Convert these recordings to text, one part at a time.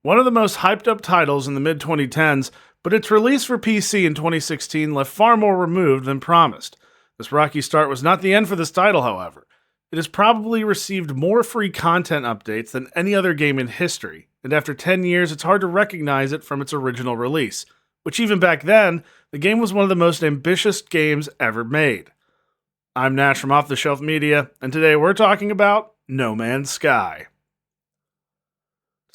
One of the most hyped up titles in the mid-2010s, but its release for PC in 2016 left far more removed than promised. This rocky start was not the end for this title, however. It has probably received more free content updates than any other game in history, and after 10 years it's hard to recognize it from its original release, which even back then, the game was one of the most ambitious games ever made. I'm Nash from Off the Shelf Media, and today we're talking about No Man's Sky.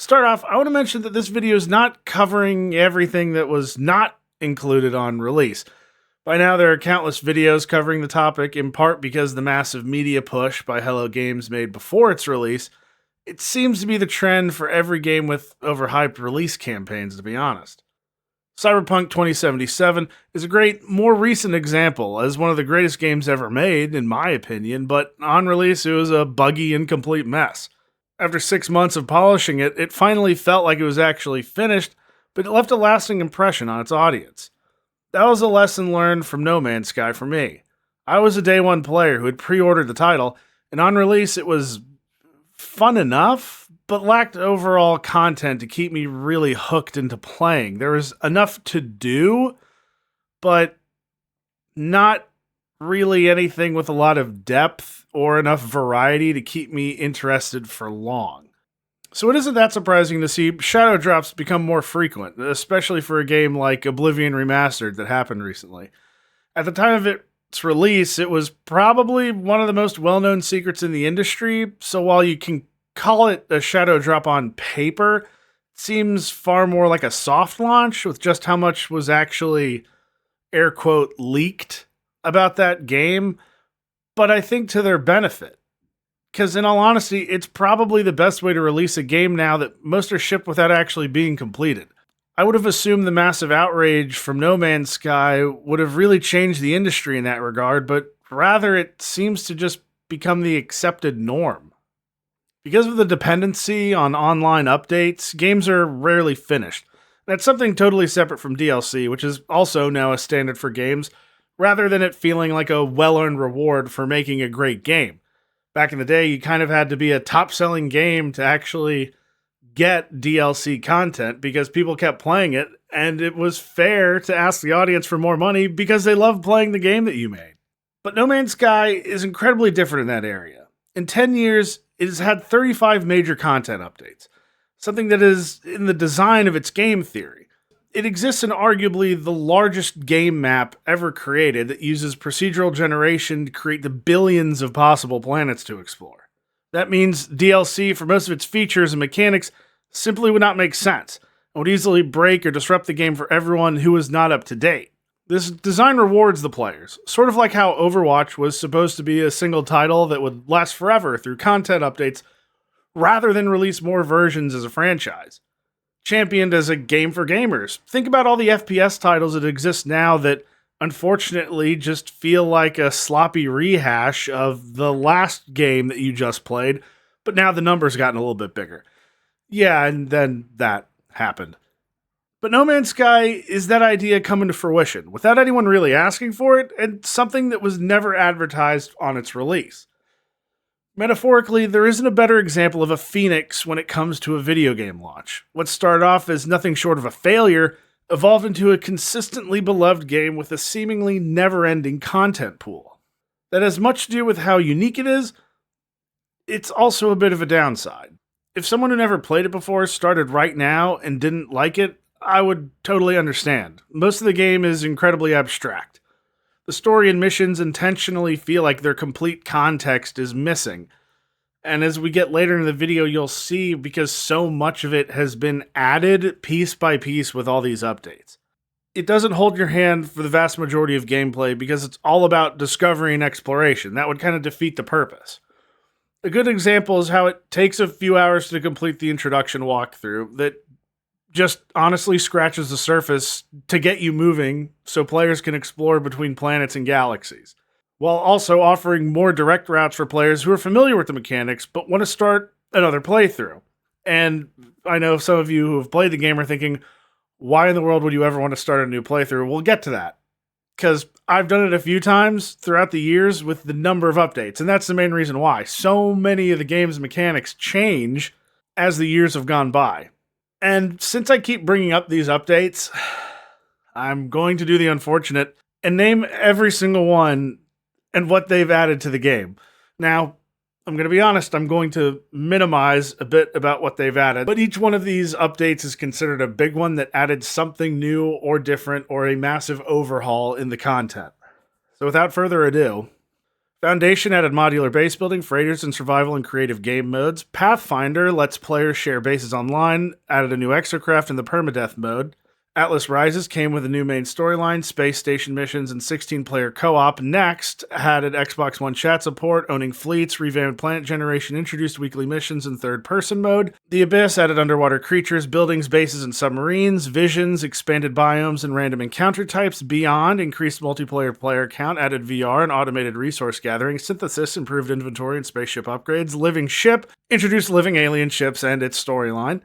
To start off, I want to mention that this video is not covering everything that was not included on release. By now, there are countless videos covering the topic, in part because of the massive media push by Hello Games made before its release. It seems to be the trend for every game with overhyped release campaigns, to be honest. Cyberpunk 2077 is a great, more recent example as one of the greatest games ever made, in my opinion, but on release it was a buggy, incomplete mess. After 6 months of polishing it, it finally felt like it was actually finished, but it left a lasting impression on its audience. That was a lesson learned from No Man's Sky for me. I was a day one player who had pre-ordered the title, and on release it was fun enough, but lacked overall content to keep me really hooked into playing. There was enough to do, but not really anything with a lot of depth or enough variety to keep me interested for long. So it isn't that surprising to see shadow drops become more frequent, especially for a game like Oblivion Remastered that happened recently. At the time of its release, it was probably one of the most well-known secrets in the industry, so while you can call it a shadow drop on paper, it seems far more like a soft launch with just how much was actually, air quote, leaked about that game, but I think to their benefit. Because in all honesty, it's probably the best way to release a game now that most are shipped without actually being completed. I would have assumed the massive outrage from No Man's Sky would have really changed the industry in that regard, but rather it seems to just become the accepted norm. Because of the dependency on online updates, games are rarely finished. That's something totally separate from DLC, which is also now a standard for games, rather than it feeling like a well-earned reward for making a great game. Back in the day, you kind of had to be a top-selling game to actually get DLC content because people kept playing it, and it was fair to ask the audience for more money because they loved playing the game that you made. But No Man's Sky is incredibly different in that area. In 10 years, it has had 35 major content updates, something that is in the design of its game theory. It exists in arguably the largest game map ever created that uses procedural generation to create the billions of possible planets to explore. That means DLC for most of its features and mechanics simply would not make sense, and would easily break or disrupt the game for everyone who is not up to date. This design rewards the players, sort of like how Overwatch was supposed to be a single title that would last forever through content updates, rather than release more versions as a franchise. Championed as a game for gamers. Think about all the FPS titles that exist now that unfortunately just feel like a sloppy rehash of the last game that you just played, but now the numbers gotten a little bit bigger. Yeah, and then that happened. But No Man's Sky is that idea coming to fruition, without anyone really asking for it, and something that was never advertised on its release. Metaphorically, there isn't a better example of a phoenix when it comes to a video game launch. What started off as nothing short of a failure evolved into a consistently beloved game with a seemingly never-ending content pool. That has much to do with how unique it is. It's also a bit of a downside. If someone who never played it before started right now and didn't like it, I would totally understand. Most of the game is incredibly abstract. The story and missions intentionally feel like their complete context is missing. And as we get later in the video, you'll see because so much of it has been added piece by piece with all these updates. It doesn't hold your hand for the vast majority of gameplay because it's all about discovery and exploration. That would kind of defeat the purpose. A good example is how it takes a few hours to complete the introduction walkthrough that just honestly scratches the surface to get you moving so players can explore between planets and galaxies, while also offering more direct routes for players who are familiar with the mechanics but want to start another playthrough. And I know some of you who have played the game are thinking, why in the world would you ever want to start a new playthrough? We'll get to that, because I've done it a few times throughout the years with the number of updates, and that's the main reason why. So many of the game's mechanics change as the years have gone by. And since I keep bringing up these updates, I'm going to do the unfortunate and name every single one and what they've added to the game. Now, I'm going to be honest, I'm going to minimize a bit about what they've added, but each one of these updates is considered a big one that added something new or different or a massive overhaul in the content. So without further ado, Foundation added modular base building, freighters, and survival and creative game modes. Pathfinder lets players share bases online, added a new exocraft in the permadeath mode. Atlas Rises came with a new main storyline, space station missions, and 16-player co-op. Next, added Xbox One chat support, owning fleets, revamped planet generation, introduced weekly missions in third-person mode. The Abyss added underwater creatures, buildings, bases, and submarines. Visions, expanded biomes and random encounter types. Beyond, increased multiplayer player count, added VR and automated resource gathering. Synthesis, improved inventory and spaceship upgrades. Living Ship, introduced living alien ships and its storyline.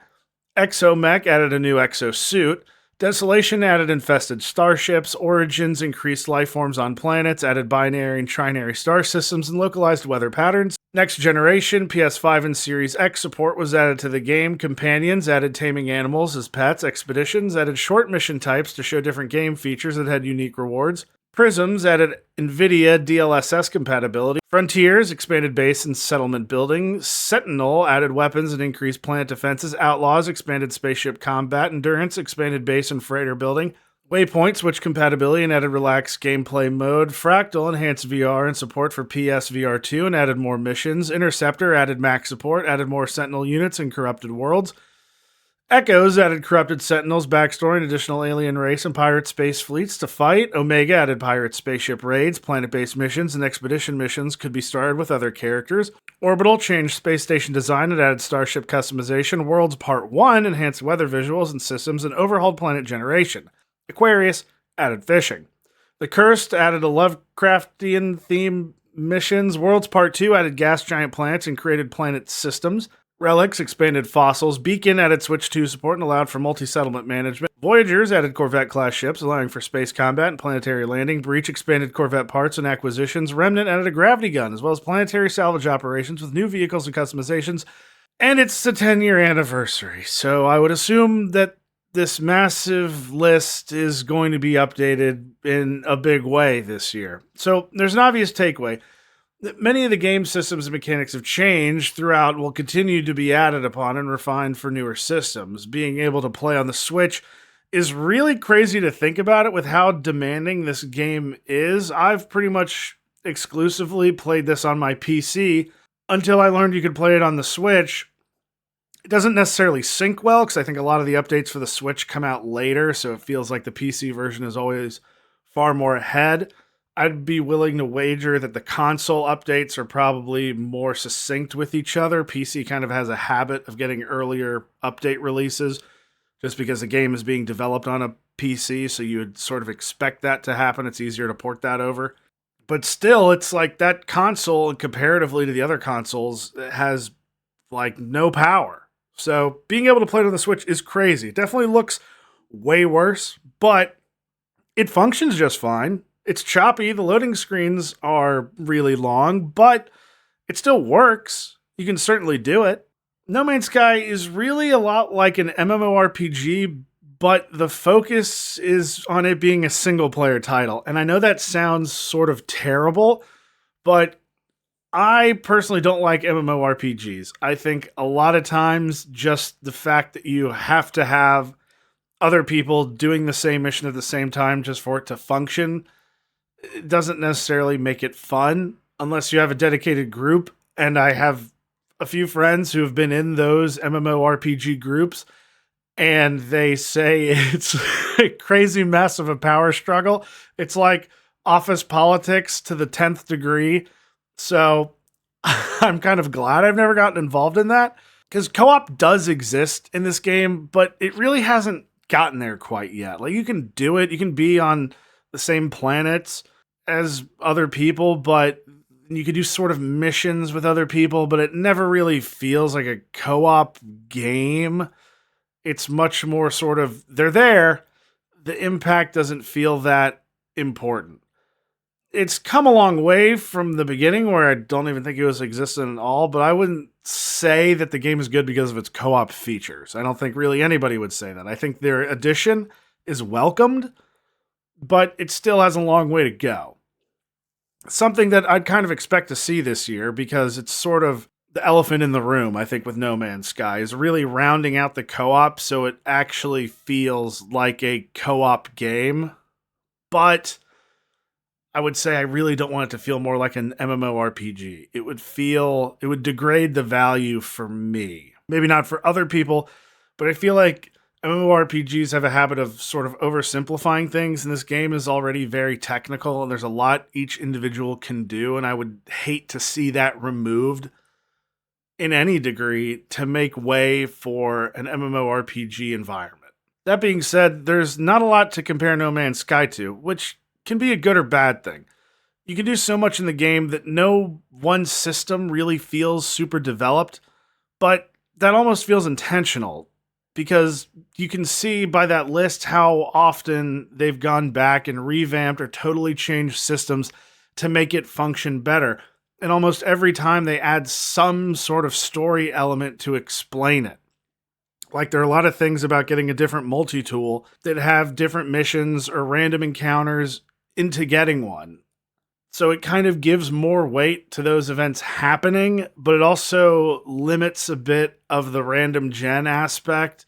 Exomech added a new exosuit. Desolation added infested starships. Origins increased life forms on planets, added binary and trinary star systems, and localized weather patterns. Next Generation, PS5 and Series X support was added to the game. Companions added taming animals as pets. Expeditions added short mission types to show different game features that had unique rewards. Prisms added NVIDIA DLSS compatibility. Frontiers expanded base and settlement building. Sentinel added weapons and increased planet defenses. Outlaws expanded spaceship combat. Endurance expanded base and freighter building. Waypoint switched compatibility and added relaxed gameplay mode. Fractal enhanced VR and support for PS VR2 and added more missions. Interceptor added max support, added more Sentinel units and corrupted worlds. Echoes added corrupted Sentinels, backstory, and additional alien race and pirate space fleets to fight. Omega added pirate spaceship raids, planet-based missions, and expedition missions could be started with other characters. Orbital changed space station design and added starship customization. Worlds Part 1 enhanced weather visuals and systems and overhauled planet generation. Aquarius added fishing. The Cursed added a Lovecraftian theme missions. Worlds Part 2 added gas giant planets and created planet systems. Relics expanded fossils. Beacon added Switch 2 support and allowed for multi-settlement management. Voyagers added Corvette-class ships, allowing for space combat and planetary landing. Breach expanded Corvette parts and acquisitions. Remnant added a gravity gun, as well as planetary salvage operations with new vehicles and customizations. And it's the 10-year anniversary, so I would assume that this massive list is going to be updated in a big way this year. So there's an obvious takeaway. Many of the game systems and mechanics have changed throughout and will continue to be added upon and refined for newer systems. Being able to play on the Switch is really crazy to think about it with how demanding this game is. I've pretty much exclusively played this on my PC until I learned you could play it on the Switch. It doesn't necessarily sync well because I think a lot of the updates for the Switch come out later, so it feels like the PC version is always far more ahead. I'd be willing to wager that the console updates are probably more succinct with each other. PC kind of has a habit of getting earlier update releases just because the game is being developed on a PC, so you would sort of expect that to happen. It's easier to port that over. But still, it's like that console, comparatively to the other consoles, has like no power. So being able to play it on the Switch is crazy. It definitely looks way worse, but it functions just fine. It's choppy, the loading screens are really long, but it still works. You can certainly do it. No Man's Sky is really a lot like an MMORPG, but the focus is on it being a single-player title. And I know that sounds sort of terrible, but I personally don't like MMORPGs. I think a lot of times just the fact that you have to have other people doing the same mission at the same time just for it to function, it doesn't necessarily make it fun unless you have a dedicated group. And I have a few friends who have been in those MMORPG groups, and they say it's a crazy mess of a power struggle. It's like office politics to the 10th degree. So I'm kind of glad I've never gotten involved in that, because co-op does exist in this game, but it really hasn't gotten there quite yet. Like, you can do it. You can be on the same planets as other people, but you could do sort of missions with other people, but it never really feels like a co-op game. It's much more sort of, they're there. The impact doesn't feel that important. It's come a long way from the beginning where I don't even think it was existent at all, but I wouldn't say that the game is good because of its co-op features. I don't think really anybody would say that. I think their addition is welcomed, but it still has a long way to go. Something that I'd kind of expect to see this year, because it's sort of the elephant in the room, I think, with No Man's Sky, is really rounding out the co-op so it actually feels like a co-op game. But I would say I really don't want it to feel more like an MMORPG. It would degrade the value for me. Maybe not for other people, but I feel like MMORPGs have a habit of sort of oversimplifying things, and this game is already very technical, and there's a lot each individual can do, and I would hate to see that removed in any degree to make way for an MMORPG environment. That being said, there's not a lot to compare No Man's Sky to, which can be a good or bad thing. You can do so much in the game that no one system really feels super developed, but that almost feels intentional because you can see by that list how often they've gone back and revamped or totally changed systems to make it function better. And almost every time they add some sort of story element to explain it. Like, there are a lot of things about getting a different multi-tool that have different missions or random encounters into getting one. So it kind of gives more weight to those events happening, but it also limits a bit of the random gen aspect.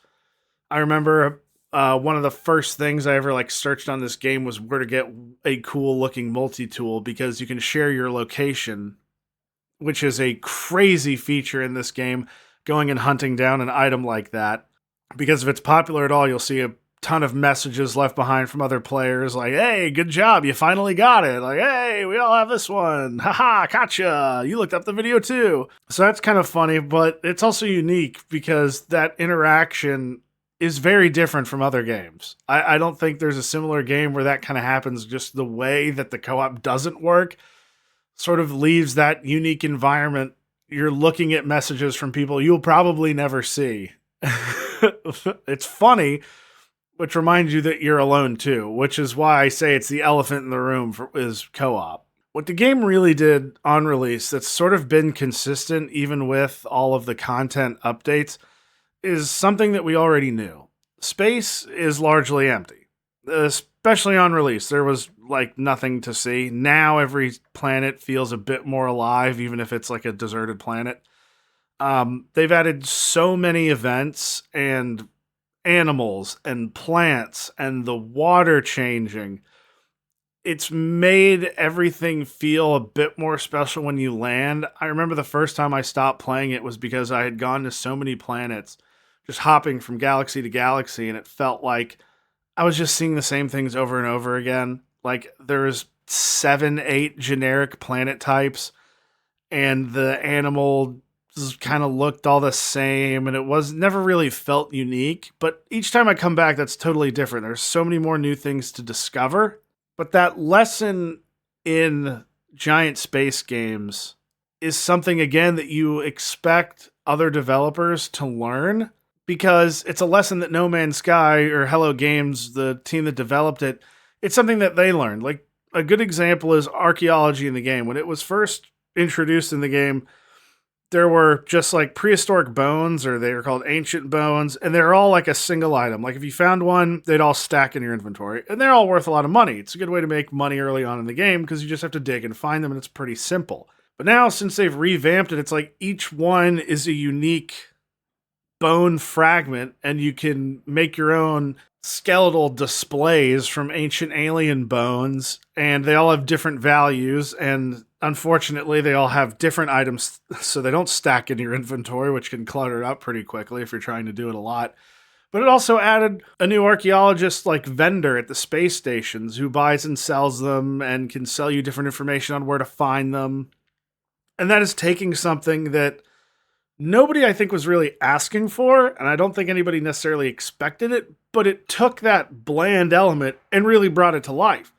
I remember one of the first things I ever searched on this game was where to get a cool looking multi-tool, because you can share your location, which is a crazy feature in this game, going and hunting down an item like that. Because if it's popular at all, you'll see a ton of messages left behind from other players like, hey, good job, you finally got it. Like, hey, we all have this one. Haha, gotcha. You looked up the video too. So that's kind of funny, but it's also unique because that interaction is very different from other games. I don't think there's a similar game where that kind of happens. Just the way that the co-op doesn't work sort of leaves that unique environment. You're looking at messages from people you'll probably never see. It's funny, which reminds you that you're alone too, which is why I say it's the elephant in the room is co-op. What the game really did on release that's sort of been consistent even with all of the content updates is something that we already knew. Space is largely empty, especially on release. There was nothing to see. Now every planet feels a bit more alive, even if it's like a deserted planet. They've added so many events and animals and plants and the water changing. It's made everything feel a bit more special when you land. I remember the first time I stopped playing it was because I had gone to so many planets, just hopping from galaxy to galaxy, and it felt like I was just seeing the same things over and over again. Like, there's 7, 8 generic planet types, and the animal kind of looked all the same, and it was never really felt unique. But each time I come back, that's totally different. There's so many more new things to discover. But that lesson in giant space games is something, again, that you expect other developers to learn, because it's a lesson that No Man's Sky or Hello Games, the team that developed it, it's something that they learned. Like, a good example is archaeology in the game. When it was first introduced in the game, there were just prehistoric bones, or they were called ancient bones, and they're all a single item. Like, if you found one, they'd all stack in your inventory, and they're all worth a lot of money. It's a good way to make money early on in the game because you just have to dig and find them, and it's pretty simple. But now, since they've revamped it, it's like each one is a unique bone fragment, and you can make your own skeletal displays from ancient alien bones, and they all have different values, and unfortunately they all have different items, so they don't stack in your inventory, which can clutter it up pretty quickly if you're trying to do it a lot. But it also added a new archaeologist vendor at the space stations who buys and sells them and can sell you different information on where to find them. And that is taking something that nobody, I think, was really asking for, and I don't think anybody necessarily expected it, but it took that bland element and really brought it to life.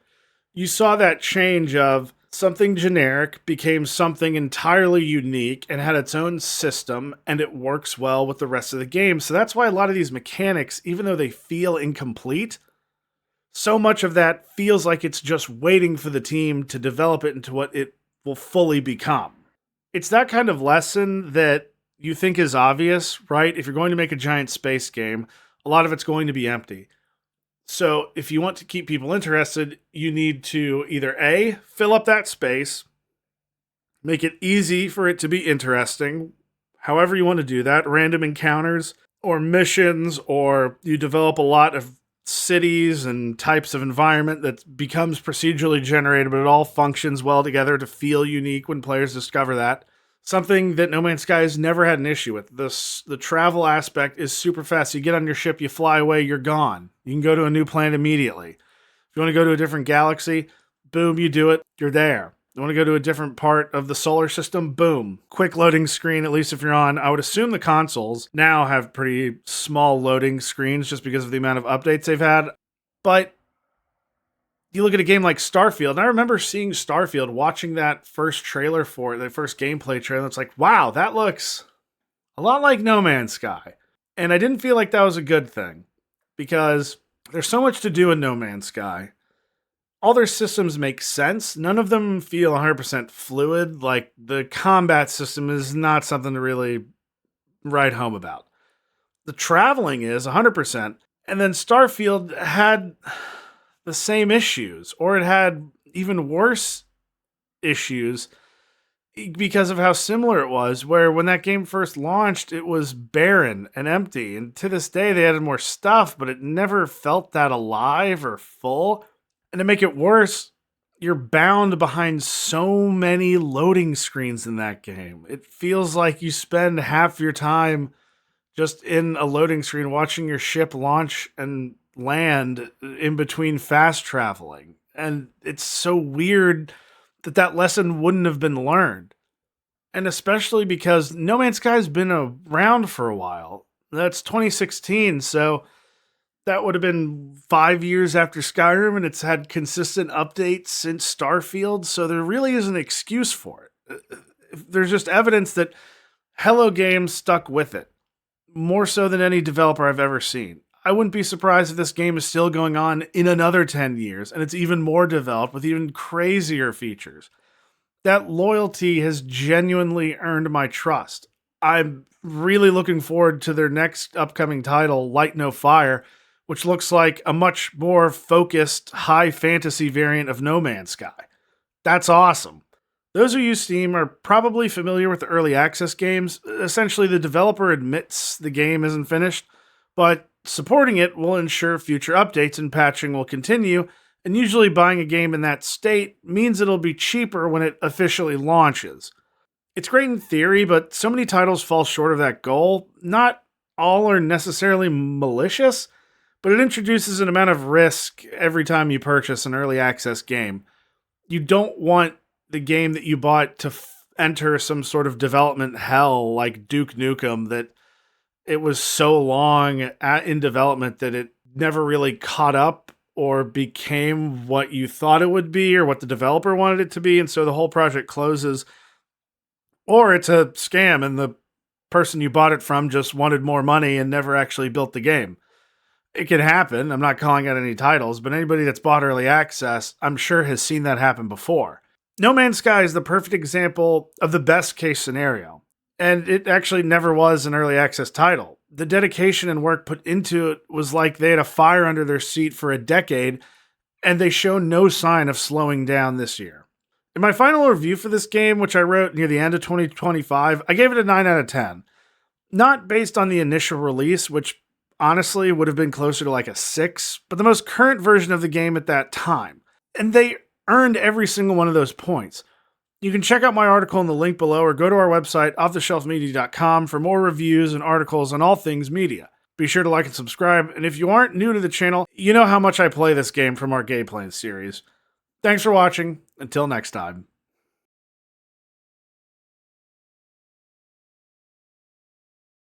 You saw that change of something generic became something entirely unique and had its own system, and it works well with the rest of the game. So that's why a lot of these mechanics, even though they feel incomplete, So much of that feels like it's just waiting for the team to develop it into what it will fully become. It's that kind of lesson that you think is obvious, right? If you're going to make a giant space game, a lot of it's going to be empty. So if you want to keep people interested, you need to either A, fill up that space, make it easy for it to be interesting, however you want to do that, random encounters or missions, or you develop a lot of cities and types of environment that becomes procedurally generated, but it all functions well together to feel unique when players discover that. Something that No Man's Sky has never had an issue with. The travel aspect is super fast. You get on your ship, you fly away, you're gone. You can go to a new planet immediately. If you want to go to a different galaxy, boom, you do it, you're there. You want to go to a different part of the solar system, boom. Quick loading screen, at least if you're on. I would assume the consoles now have pretty small loading screens just because of the amount of updates they've had. But you look at a game like Starfield, and I remember seeing Starfield, watching that first trailer for it, the first gameplay trailer. It's like, wow, that looks a lot like No Man's Sky. And I didn't feel like that was a good thing, because there's so much to do in No Man's Sky. All their systems make sense. None of them feel 100% fluid. Like, the combat system is not something to really write home about. The traveling is 100%. And then Starfield had the same issues, or it had even worse issues because of how similar it was, where when that game first launched, it was barren and empty. And to this day, they added more stuff, but it never felt that alive or full. And to make it worse, you're bound behind so many loading screens in that game. It feels like you spend half your time just in a loading screen watching your ship launch and land in between fast traveling. And it's so weird that that lesson wouldn't have been learned. And especially because No Man's Sky's been around for a while. That's 2016, so that would have been 5 years after Skyrim, and it's had consistent updates since Starfield, so there really is an excuse for it. There's just evidence that Hello Games stuck with it, more so than any developer I've ever seen. I wouldn't be surprised if this game is still going on in another 10 years, and it's even more developed with even crazier features. That loyalty has genuinely earned my trust. I'm really looking forward to their next upcoming title, Light No Fire, which looks like a much more focused, high fantasy variant of No Man's Sky. That's awesome. Those who use Steam are probably familiar with the early access games. Essentially, the developer admits the game isn't finished, but supporting it will ensure future updates and patching will continue, and usually buying a game in that state means it'll be cheaper when it officially launches. It's great in theory, but so many titles fall short of that goal. Not all are necessarily malicious, but it introduces an amount of risk every time you purchase an early access game. You don't want the game that you bought to enter some sort of development hell like Duke Nukem, that it was so long in development that it never really caught up or became what you thought it would be or what the developer wanted it to be, and so the whole project closes. Or it's a scam and the person you bought it from just wanted more money and never actually built the game. It can happen. I'm not calling out any titles, but anybody that's bought early access, I'm sure has seen that happen before. No Man's Sky is the perfect example of the best case scenario. And it actually never was an early access title. The dedication and work put into it was like they had a fire under their seat for a decade, and they show no sign of slowing down this year. In my final review for this game, which I wrote near the end of 2025, I gave it a 9 out of 10. Not based on the initial release, which honestly would have been closer to like a 6, but the most current version of the game at that time. And they earned every single one of those points. You can check out my article in the link below, or go to our website, offtheshelfmedia.com, for more reviews and articles on all things media. Be sure to like and subscribe, and if you aren't new to the channel, you know how much I play this game from our Gameplay series. Thanks for watching. Until next time.